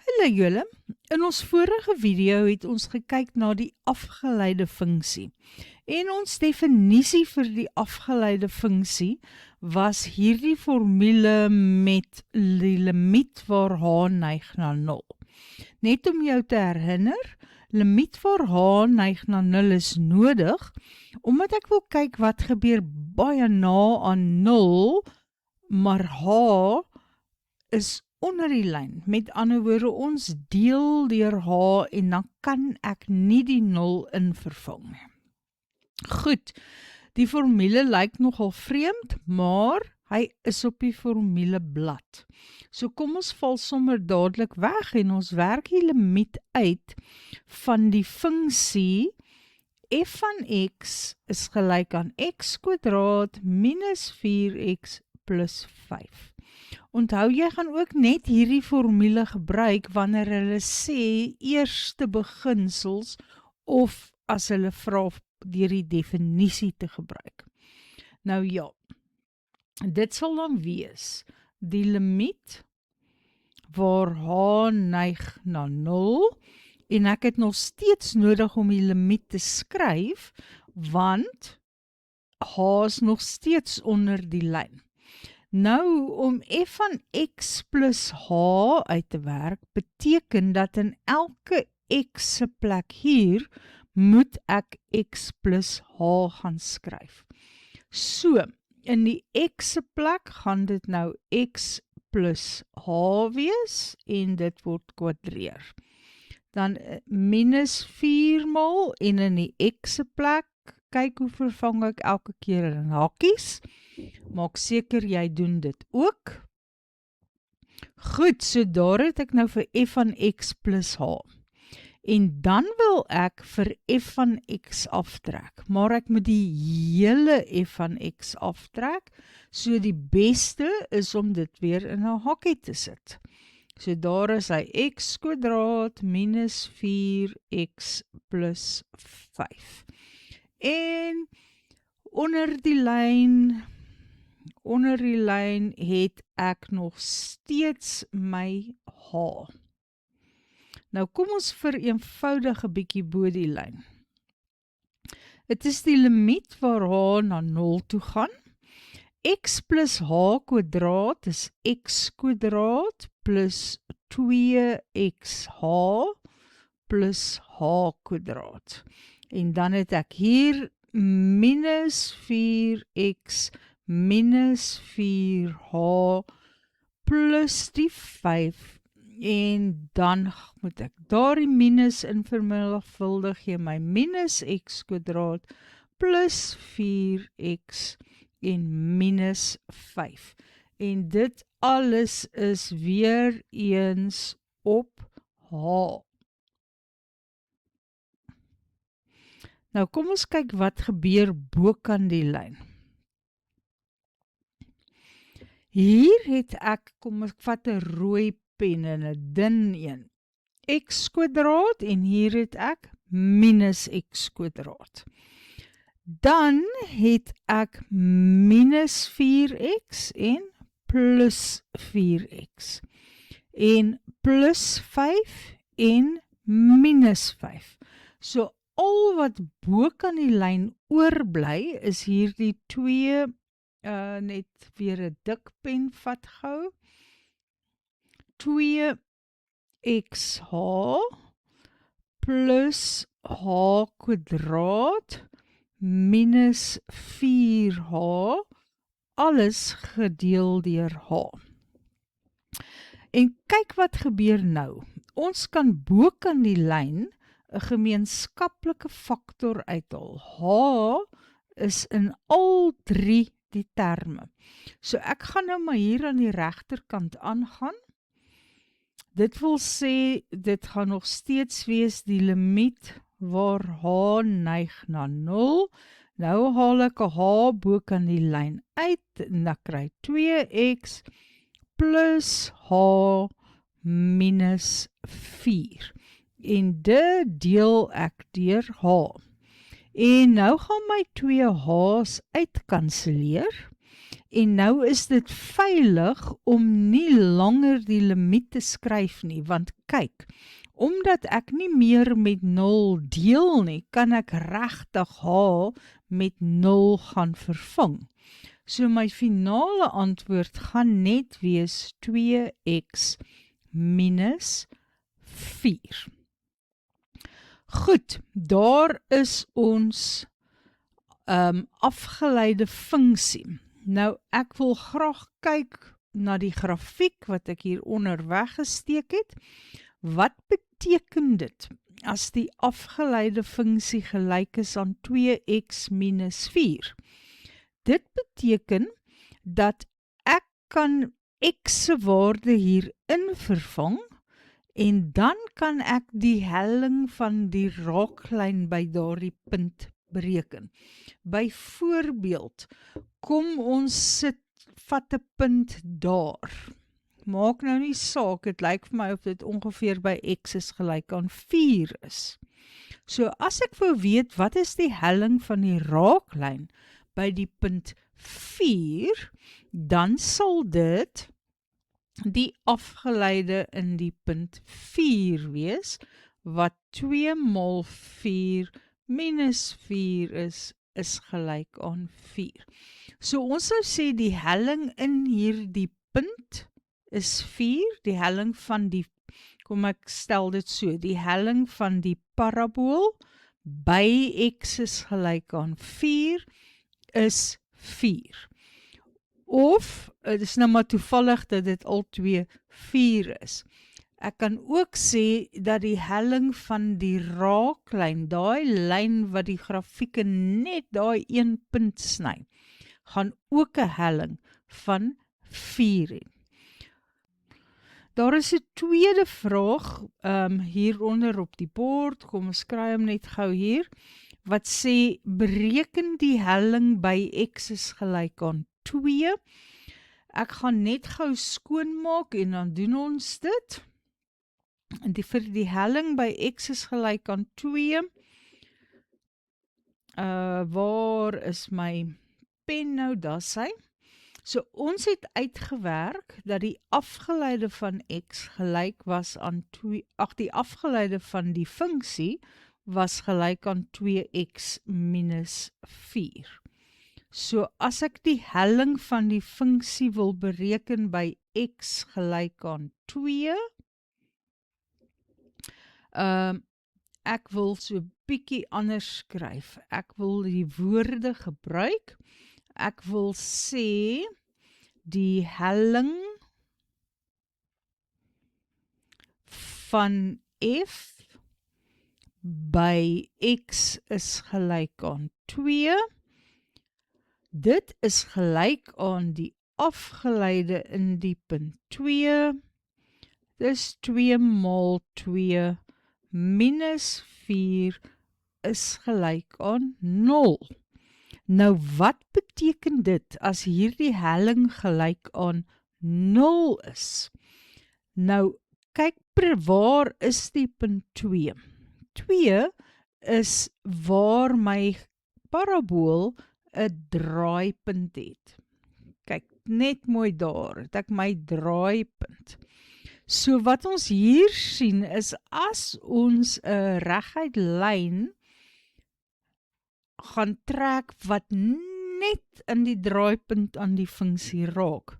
Hallo julle, in ons vorige video het ons gekyk na die afgeleide funksie. En ons definisie vir die afgeleide funksie was hierdie formule met die limiet waar h neig na 0. Net om jou te herinner, limiet waar h neig na 0 is nodig, omdat ek wil kyk wat gebeur baie na aan 0, maar h is onder die lyn. Met ander woorde, ons deel deur h en dan kan ek nie die 0 in vervang nie. Goed, die formule lyk nogal vreemd, maar hy is op die formuleblad. So kom ons val sommer dadelik weg en ons werk die limiet uit van die funksie f van x is gelyk aan x kwadraat minus 4x plus 5. Onthou, jy gaan ook net hierdie formule gebruik wanneer hulle sê eerste beginsels of as hulle vra deur die definisie te gebruik. Nou ja, dit sal dan wees die limiet waar h neig na 0 en ek het nog steeds nodig om die limiet te skryf want h is nog steeds onder die lyn. Nou, om f van x plus h uit te werk, beteken dat in elke x se plek hier, moet ek x plus h gaan skryf. So, in die x se plek gaan dit nou x plus h wees, en dit word kwadreer. Dan minus 4 maal, en in die x se plek, kyk hoe vervang ek elke keer in hakies. Maak seker jy doen dit ook. Goed, so daar het ek nou vir f van x plus h. En dan wil ek vir f van x aftrek, maar ek moet die hele f van x aftrek, so die beste is om dit weer in 'n hakkie te sit. So daar is hy x kwadraat minus 4x plus 5. En onder die lyn het ek nog steeds my h. Nou kom ons vereenvoudig 'n bietjie bo die lyn. Dit is die limiet waar h na 0 toe gaan. X plus h kwadraat is x kwadraat plus 2xh plus h kwadraat. En dan het ek hier minus 4x minus 4h plus die 5. En dan moet ek daar die minus in vermenigvuldig gee my minus x kwadraat plus 4x en minus 5. En dit alles is weer eens op h. Nou kom ons kyk wat gebeur bokant die lyn. Hier het ek, kom ek vat 'n rooi pen en 'n dun een, x kwadraat en hier het ek minus x kwadraat. Dan het ek minus 4x en plus 4x. En plus 5 en minus 5. So al wat bokant die lyn oorbly is hier die 2, net weer 'n dik pen vat gou, 2xh plus h kwadraat minus 4h, alles gedeel deur h. En kyk wat gebeur nou. Ons kan bokant die lyn 'n gemeenskaplike faktor uithaal. H is in al 3 die terme. So ek gaan nou maar hier aan die regterkant aangaan. Dit wil sê, dit gaan nog steeds wees die limiet waar h neig na 0. Nou haal ek 'n h bokant die lyn uit en dan kry 2x plus h minus 4. En dit deel ek deur h. En nou gaan my 2 h's uitkanselleer En nou is dit veilig om nie langer die limiet te skryf nie, want kyk, omdat ek nie meer met 0 deel nie, kan ek regtig H met 0 gaan vervang. So my finale antwoord gaan net wees 2x minus 4. Goed, daar is ons afgeleide funksie. Nou, ek wil graag kyk na die grafiek wat ek hier onder weggesteek het. Wat beteken dit as die afgeleide funksie gelyk is aan 2x minus 4? Dit beteken dat ek kan x se waarde hierin vervang en dan kan ek die helling van die raaklyn by daardie punt bereken. Byvoorbeeld, kom ons vat 'n punt daar. Maak nou nie saak, het lyk vir my of dit ongeveer by x is gelyk aan 4 is. So as ek wou weet wat is die helling van die raaklyn by die punt 4, dan sal dit die afgeleide in die punt 4 wees, wat 2 maal 4 minus 4 is gelyk aan 4. So ons sou sê die helling in hierdie punt is 4, die helling van die, kom ek stel dit so, die helling van die parabool by x is gelyk aan 4 is 4. Of, het is nou maar toevallig dat dit al 2 4 is. Ek kan ook sê dat die helling van die raaklyn, daai lyn wat die grafieke net daai een punt sny, gaan ook 'n helling van 4 hê. Daar is 'n tweede vraag hieronder op die bord, kom ons kry hom net gou hier, wat sê, bereken die helling by x is gelyk aan 2. Ek gaan net gou skoonmaak en dan doen ons dit. En vir die helling by x is gelyk aan 2. Waar is my pen nou? Daar sy. So ons het uitgewerk dat die afgeleide van x gelyk was aan 2, die afgeleide van die funksie was gelyk aan 2x minus 4. So as ek die helling van die funksie wil bereken by x gelyk aan 2, ek wil so bietjie anders skryf. Ek wil die woorde gebruik. Ek wil sê die helling van f by x is gelyk aan 2. Dit is gelyk aan die afgeleide in die punt 2. Dis 2 maal 2 minus 4 is gelyk aan 0. Nou wat beteken dit as hierdie helling gelyk aan 0 is? Nou kyk, waar is die punt 2? 2 is waar my parabool 'n draaipunt het. Kyk, net mooi daar, het ek my draaipunt. So wat ons hier sien is, as ons 'n reguit lyn gaan trek wat net in die draaipunt aan die funksie raak,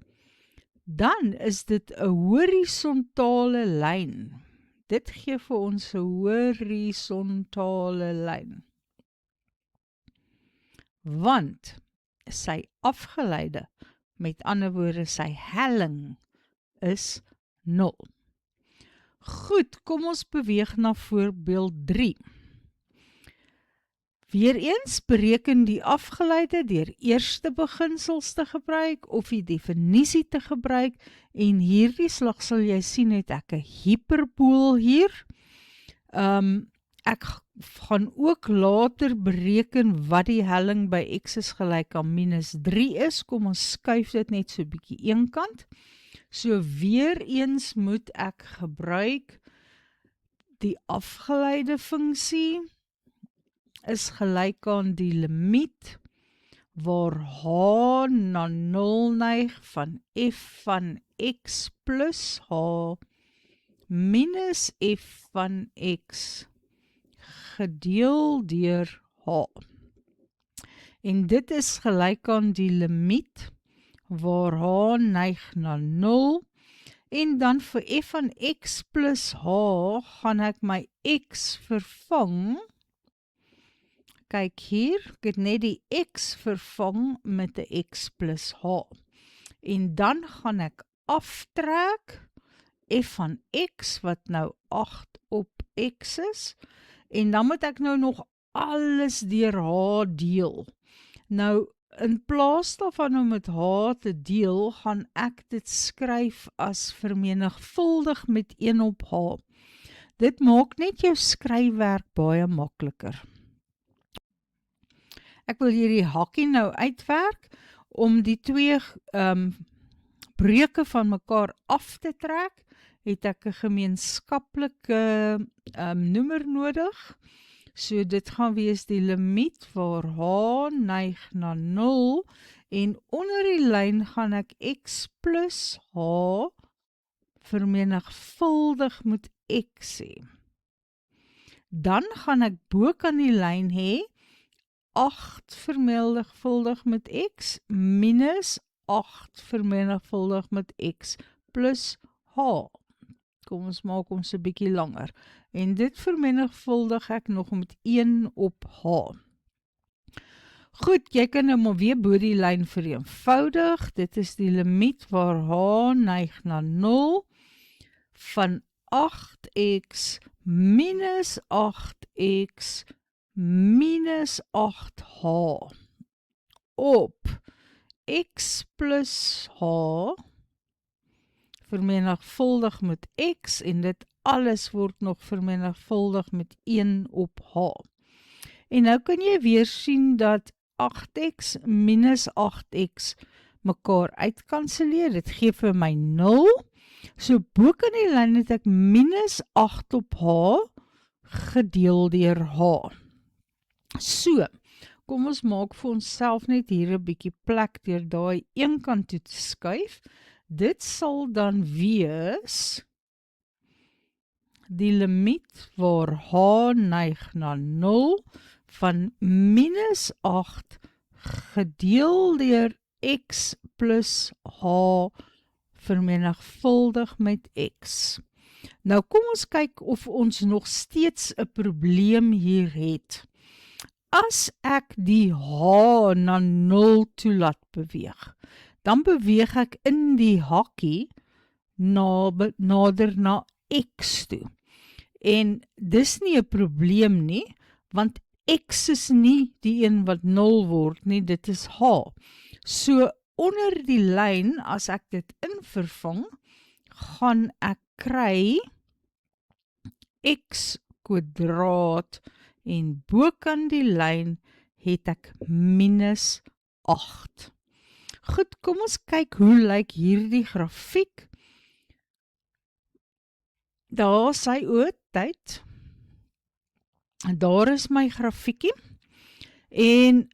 dan is dit 'n horisontale lyn. Dit gee vir ons 'n horisontale lyn. Want sy afgeleide, met ander woorde sy helling, is 0. Goed, kom ons beweeg na voorbeeld 3. Weereens bereken die afgeleide deur eerste beginsels te gebruik of die definisie te gebruik, en hierdie slag sal jy sien het ek 'n hiperbool hier. Ek gaan ook later bereken wat die helling by x is gelyk aan minus 3 is. Kom ons skuif dit net so bietjie een kant. So weer eens moet ek gebruik die afgeleide funksie is gelyk aan die limiet waar h na 0 neig van f van x plus h minus f van x gedeel deur h. En dit is gelyk aan die limiet waar h neig na 0 en dan vir f van x plus h gaan ek my x vervang. Kyk hier, ek het net die x vervang met die x plus h. En dan gaan ek aftrek f van x wat nou 8 op x is. En dan moet ek nou nog alles deur h deel. Nou, in plaas daarvan om met h te deel, gaan ek dit skryf as vermenigvuldig met 1 op h. Dit maak net jou skryfwerk baie makliker. Ek wil hierdie hakkie nou uitwerk om die twee breuke van mekaar af te trek. Het ek 'n gemeenskaplike noemer nodig. So dit gaan wees die limiet waar h neig na 0 en onder die lyn gaan ek x plus h vermenigvuldig met x hê. Dan gaan ek bokant die lyn hê 8 vermenigvuldig met x minus 8 vermenigvuldig met x plus h. Kom ons maak ons 'n bietjie langer. En dit vermenigvuldig ek nog met 1 op h. Goed, jy kan nou maar weer bo die lyn vereenvoudig. Dit is die limiet waar h neig na 0 van 8x minus 8x minus 8h op x plus h vermenigvuldig met x en dit alles word nog vermenigvuldig met 1 op h. En nou kan jy weer sien dat 8x minus 8x mekaar uitkanseleer. Dit gee vir my 0. So bokant die lyn het ek minus 8 op h gedeel deur h. So, kom ons maak vir onsself net hier 'n bietjie plek deur daai een kant toe te skuif. Dit sal dan wees die limiet waar h neig na 0 van minus 8 gedeel deur x plus h vermenigvuldig met x. Nou kom ons kyk of ons nog steeds 'n probleem hier het. As ek die h na 0 toe laat beweeg, dan beweeg ek in die hakkie nader na x toe. En dis nie 'n probleem nie, want x is nie die een wat 0 word nie, dit is h. So onder die lyn, as ek dit invervang, gaan ek kry x kwadraat en bokant die lyn het ek minus 8. Goed, kom ons kyk hoe lyk hierdie grafiek. Daar sy tyd. Daar is my grafiekie. En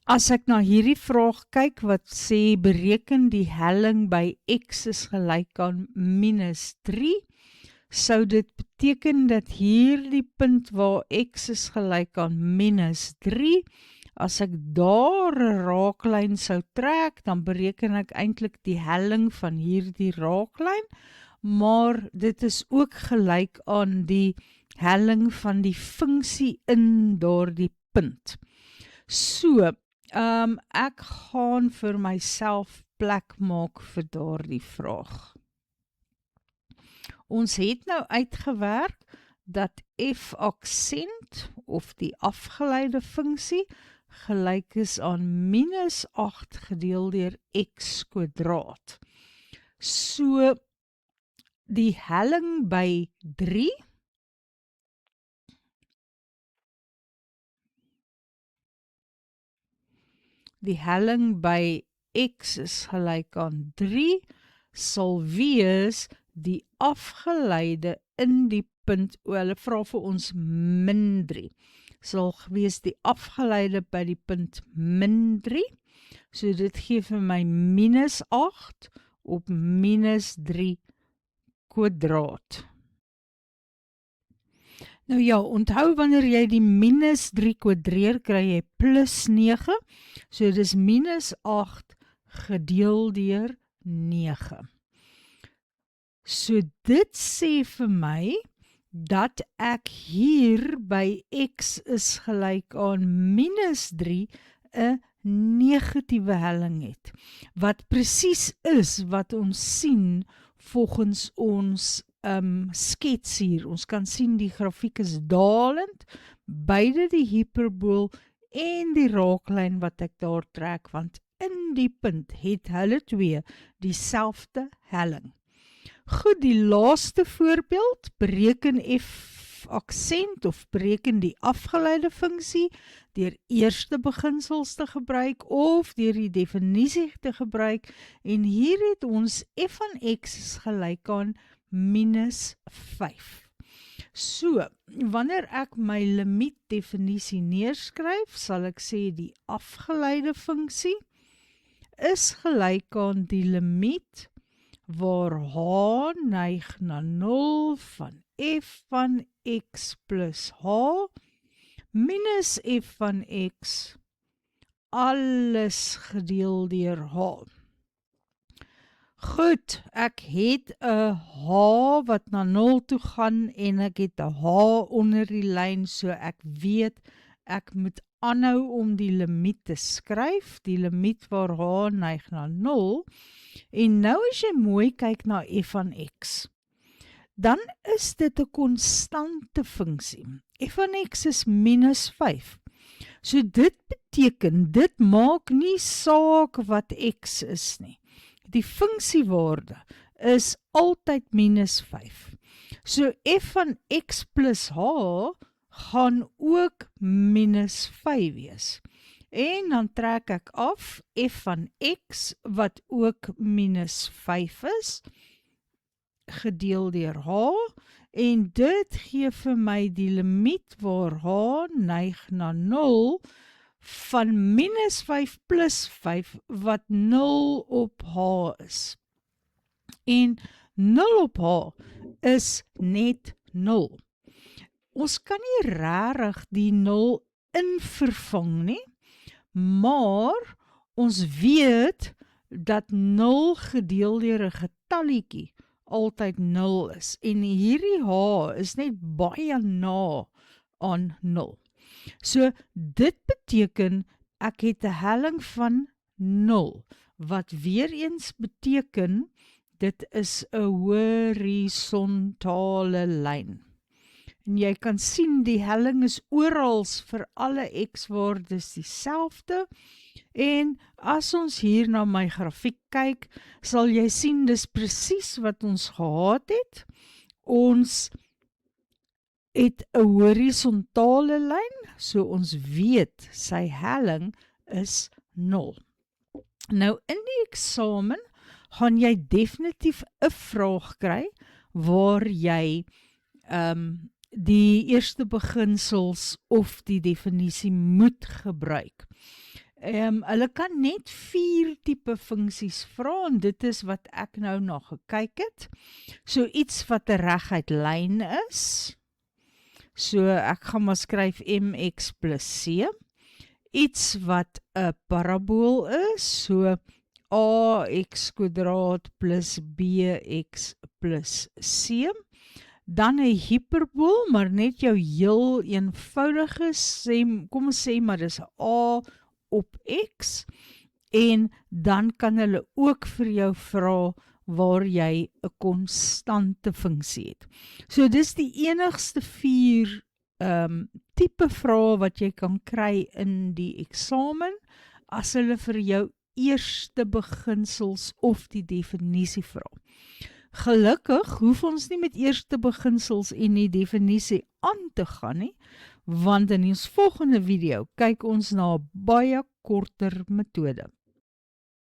as ek na hierdie vraag kyk wat sê bereken die helling by x is gelyk aan minus 3, sou dit beteken dat hierdie punt waar x is gelyk aan minus 3, as ek daar 'n raaklyn sou trek, dan bereken ek eintlik die helling van hierdie raaklyn, maar dit is ook gelyk aan die helling van die funksie in daardie punt. So, ek gaan vir myself plek maak vir daardie vraag. Ons het nou uitgewerk dat f aksent of die afgeleide funksie gelyk is aan minus 8 gedeel deur x kwadraat. So, die helling by 3 die helling by x is gelyk aan 3 sal wees die afgeleide in die punt, hulle vra vir ons min 3. sal gewees die afgeleide by die punt min 3. So dit gee vir my minus 8 op minus 3 kwadraat. Nou ja, onthou wanneer jy die minus 3 kwadreer, kry jy plus 9. So dis minus 8 gedeel deur 9. So dit sê vir my dat ek hier by x is gelyk aan minus 3 'n negatiewe helling het. Wat presies is wat ons sien volgens ons skets hier. Ons kan sien die grafiek is dalend, beide die hiperbool en die raaklyn wat ek daar trek, want in die punt het hulle twee dieselfde helling. Goed, die laaste voorbeeld, bereken f aksent of bereken die afgeleide funksie deur eerste beginsels te gebruik of deur die definisie te gebruik, en hier het ons f van x is gelyk aan minus 5. So, wanneer ek my limiet definisie neerskryf, sal ek sê die afgeleide funksie is gelyk aan die limiet waar h neig na 0 van f van x plus h minus f van x alles gedeel deur h. Goed, ek het 'n h wat na 0 toe gaan en ek het 'n h onder die lyn, so ek weet ek moet aanhou om die limiet te skryf, die limiet waar h neig na 0. En nou as jy mooi kyk na f van x, dan is dit 'n konstante funksie. F van x is minus 5. So dit beteken, dit maak nie saak wat x is nie. Die funksiewaarde is altyd minus 5. So f van x plus h gaan ook minus 5 wees. En dan trek ek af f van x wat ook minus 5 is, gedeel deur h, en dit gee vir my die limiet waar h neig na 0 van minus 5 plus 5 wat 0 op h is. En 0 op h is net 0. Ons kan nie regtig die 0 invervang nie, maar ons weet dat 0 gedeel deur 'n getalletjie altyd 0 is. En hierdie h is net baie na aan 0. So dit beteken ek het 'n helling van 0, wat weer eens beteken dit is 'n horisontale lyn. En jy kan sien die helling is oral vir alle x-waardes dieselfde. En as ons hier na my grafiek kyk, sal jy sien dis presies wat ons gehad het. Ons het 'n horisontale lyn, so ons weet sy helling is 0. Nou in die eksamen gaan jy definitief 'n vraag kry waar jy die eerste beginsels of die definisie moet gebruik. Hulle kan net 4 tipe funksies vra, en dit is wat ek nou na gekyk het. So iets wat 'n reguit lyn is. So ek gaan maar skryf mx plus c. Iets wat 'n parabool is, so ax kwadraat plus bx plus c. Dan 'n hiperbool, maar net jou heel eenvoudige, kom ons sê maar dis 'n a op x, en dan kan hulle ook vir jou vra waar jy 'n konstante funksie het. So dis die enigste 4 tipe vrae wat jy kan kry in die eksamen, as hulle vir jou eerste beginsels of die definisie vra. Gelukkig hoef ons nie met eerste beginsels en die definisie aan te gaan nie, want in ons volgende video kyk ons na 'n baie korter metode.